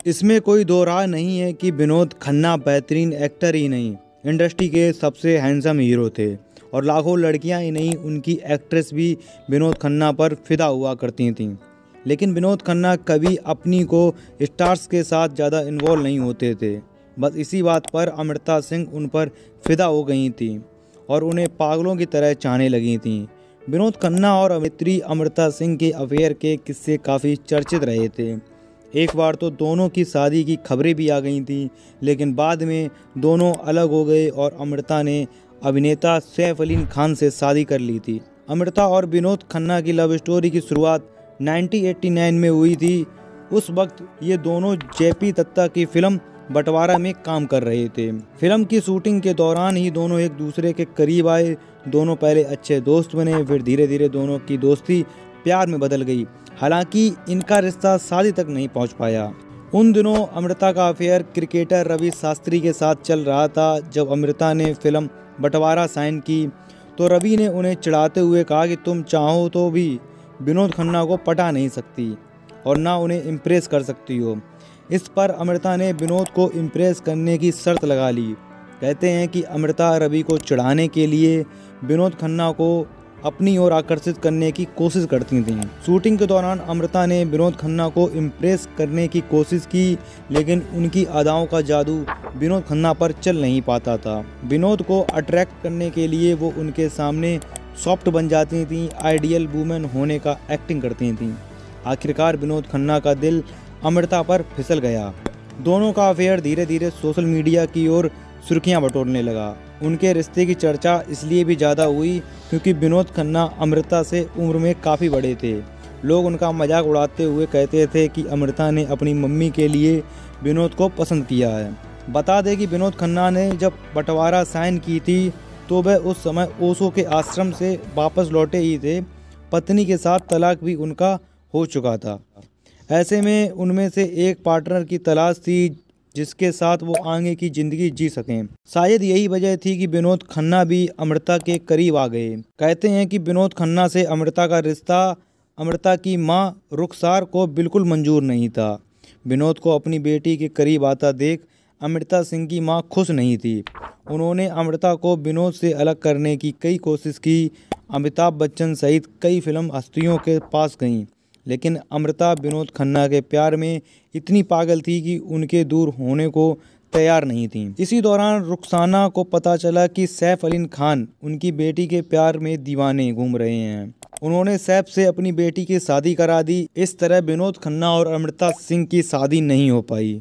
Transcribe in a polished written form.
इसमें कोई दो राय नहीं है कि विनोद खन्ना बेहतरीन एक्टर ही नहीं, इंडस्ट्री के सबसे हैंडसम हीरो थे और लाखों लड़कियां ही नहीं, उनकी एक्ट्रेस भी विनोद खन्ना पर फिदा हुआ करती थीं। लेकिन विनोद खन्ना कभी अपनी को स्टार्स के साथ ज़्यादा इन्वॉल्व नहीं होते थे। बस इसी बात पर अमृता सिंह उन पर फिदा हो गई थीं और उन्हें पागलों की तरह चाहने लगी थीं। विनोद खन्ना और अभिनेत्री अमृता सिंह के अफेयर के किस्से काफ़ी चर्चित रहे थे। एक बार तो दोनों की शादी की खबरें भी आ गई थीं, लेकिन बाद में दोनों अलग हो गए और अमृता ने अभिनेता सैफ अली खान से शादी कर ली थी। अमृता और विनोद खन्ना की लव स्टोरी की शुरुआत 1989 में हुई थी। उस वक्त ये दोनों जेपी दत्ता की फिल्म बंटवारा में काम कर रहे थे। फिल्म की शूटिंग के दौरान ही दोनों एक दूसरे के करीब आए। दोनों पहले अच्छे दोस्त बने, फिर धीरे धीरे दोनों की दोस्ती प्यार में बदल गई। हालांकि इनका रिश्ता शादी तक नहीं पहुंच पाया। उन दिनों अमृता का अफेयर क्रिकेटर रवि शास्त्री के साथ चल रहा था। जब अमृता ने फिल्म बंटवारा साइन की तो रवि ने उन्हें चिढ़ाते हुए कहा कि तुम चाहो तो भी विनोद खन्ना को पटा नहीं सकती और ना उन्हें इम्प्रेस कर सकती हो। इस पर अमृता ने विनोद को इम्प्रेस करने की शर्त लगा ली। कहते हैं कि अमृता रवि को चिढ़ाने के लिए विनोद खन्ना को अपनी ओर आकर्षित करने की कोशिश करती थीं। शूटिंग के दौरान अमृता ने विनोद खन्ना को इम्प्रेस करने की कोशिश की, लेकिन उनकी अदाओं का जादू विनोद खन्ना पर चल नहीं पाता था। विनोद को अट्रैक्ट करने के लिए वो उनके सामने सॉफ्ट बन जाती थीं, आइडियल वुमेन होने का एक्टिंग करती थीं। आखिरकार विनोद खन्ना का दिल अमृता पर फिसल गया। दोनों का अफेयर धीरे धीरे सोशल मीडिया की ओर सुर्खियां बटोरने लगा। उनके रिश्ते की चर्चा इसलिए भी ज़्यादा हुई क्योंकि विनोद खन्ना अमृता से उम्र में काफ़ी बड़े थे। लोग उनका मजाक उड़ाते हुए कहते थे कि अमृता ने अपनी मम्मी के लिए विनोद को पसंद किया है। बता दें कि विनोद खन्ना ने जब बंटवारा साइन की थी तो वह उस समय ओशो के आश्रम से वापस लौटे ही थे। पत्नी के साथ तलाक भी उनका हो चुका था। ऐसे में उनमें से एक पार्टनर की तलाश थी जिसके साथ वो आगे की ज़िंदगी जी सकें। शायद यही वजह थी कि विनोद खन्ना भी अमृता के करीब आ गए। कहते हैं कि विनोद खन्ना से अमृता का रिश्ता अमृता की मां रुखसार को बिल्कुल मंजूर नहीं था। विनोद को अपनी बेटी के करीब आता देख अमृता सिंह की मां खुश नहीं थी। उन्होंने अमृता को विनोद से अलग करने की कई कोशिश की। अमिताभ बच्चन सहित कई फिल्म हस्तियों के पास गईं, लेकिन अमृता विनोद खन्ना के प्यार में इतनी पागल थी कि उनके दूर होने को तैयार नहीं थी। इसी दौरान रुखसाना को पता चला कि सैफ अली खान उनकी बेटी के प्यार में दीवाने घूम रहे हैं। उन्होंने सैफ से अपनी बेटी की शादी करा दी। इस तरह विनोद खन्ना और अमृता सिंह की शादी नहीं हो पाई।